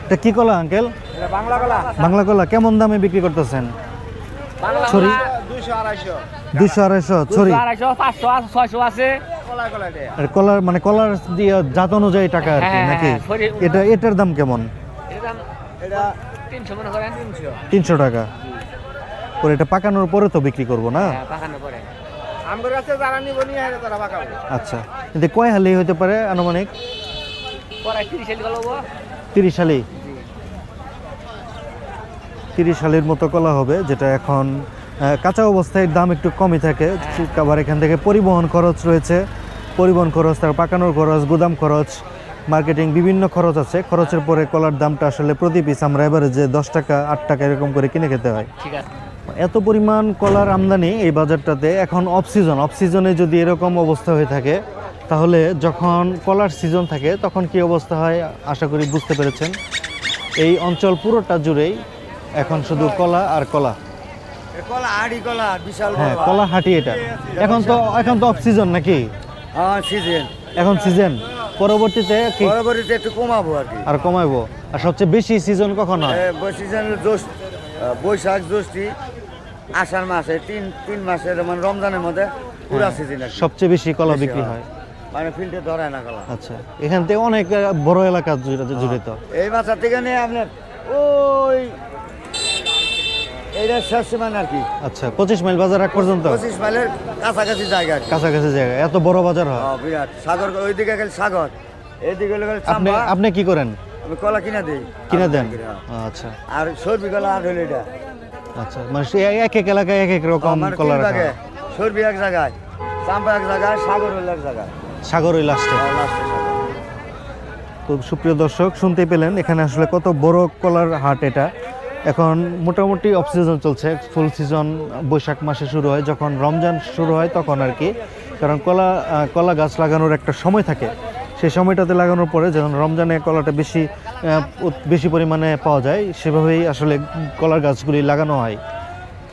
এটা কি কলা আঙ্কেল? বাংলা কলা। বাংলা কলা কেমন দামে বিক্রি করতেছেন? ছড়ি 200-250 ছড়ি। 200, 500, 600 আছে। আর কলার মানে কলার দিয়ে জাত অনুযায়ী টাকা আর কি নাকি? এটার দাম কেমন? এটা 300 মনে করেন। 300 টাকা। পরে এটা পাকানোর পরে তো বিক্রি করব না? হ্যাঁ, পাকানোর পরে। আমগর কাছে যারা নিব নিয়ে আইলে তারা পাকাবে। আচ্ছা, কিন্তু কয় হালি হতে পারে আনুমানিক? পরে 30 হালি কলা হবো। 30 হালি। 30 হালির মতো কলা হবে, যেটা এখন কাঁচা অবস্থায় দাম একটু কমই থাকে। আবার এখান থেকে পরিবহন খরচ রয়েছে, পরিবহন খরচ, তার পাকানোর খরচ, গুদাম খরচ, মার্কেটিং বিভিন্ন খরচ আছে। খরচের পরে কলার দামটা আসলে প্রতি পিস আমরা এবারে যে 10 টাকা 8 টাকা এরকম করে কিনে খেতে হয়। ঠিক আছে। এত পরিমাণ কলার আমদানি এই বাজারটাতে এখন অফ সিজনে যদি এরকম অবস্থা হয়ে থাকে, তাহলে যখন কলার সিজন থাকে তখন কি অবস্থা হয় আশা করি বুঝতে পেরেছেন। এই অঞ্চল পুরোটা জুড়েই এখন শুধু কলা আর কলা। কলা হাড়ি কলা বিশাল হ্যাঁ, কলা হাঁটি এটা। এখন তো অফ সিজন নাকি? হ্যাঁ, সিজন। এখন সিজন, পরবর্তীতে কি পরবর্তীতে একটু কমাবো আর কি। আর কমাইবো? আর সবচেয়ে বেশি সিজন কখন হয়? সিজন বৈশাখ, জ্যৈষ্ঠী, আষাঢ় মাসে তিন মাসের মানে রমজানের মধ্যে পুরা সিজন সবচেয়ে বেশি কলা বিক্রি হয়। মানে ফিল্ডে ধরে না কলা। আচ্ছা, এখান থেকে অনেক বড় এলাকা জুড়ে তো। এই মাছের থেকে নিয়ে আপনার ওই এইটা শেষ সীমানা আর কি। আচ্ছা, 25 মাইল বাজার রাখ পর্যন্ত? 25 মাইলের কাছাকাছি জায়গা। কাছাকাছি জায়গা, এত বড় বাজার হয়? বিরাট সাগর, ওইদিকে গেলে সাগর, এইদিকে গেলে আপনি আপনি কি করেন? আমি কলা কিনা দিই। কিনে দেন? আচ্ছা। আর সরবি কলা আর হলো এটা। আচ্ছা, মানে এক এক এলাকায় এক এক রকম কলা রাখা হয়। সরবি এক জায়গায়, চাম্পা এক জায়গায়, সাগর হলো এক জায়গায়। সাগর ওই লাস্টে। লাস্টে সাগর। তো সুপ্রিয় দর্শক, শুনতেই পেলেন এখানে আসলে কত বড় কলার হাট এটা। এখন মোটামুটি অফ সিজন চলছে। ফুল সিজন বৈশাখ মাসে শুরু হয়, যখন রমজান শুরু হয় তখন আর কি। কারণ কলা গাছ লাগানোর একটা সময় থাকে, সেই সময়টাতে লাগানোর পরে যখন রমজানে কলাটা বেশি পরিমাণে পাওয়া যায়, সেভাবেই আসলে কলার গাছগুলি লাগানো হয়।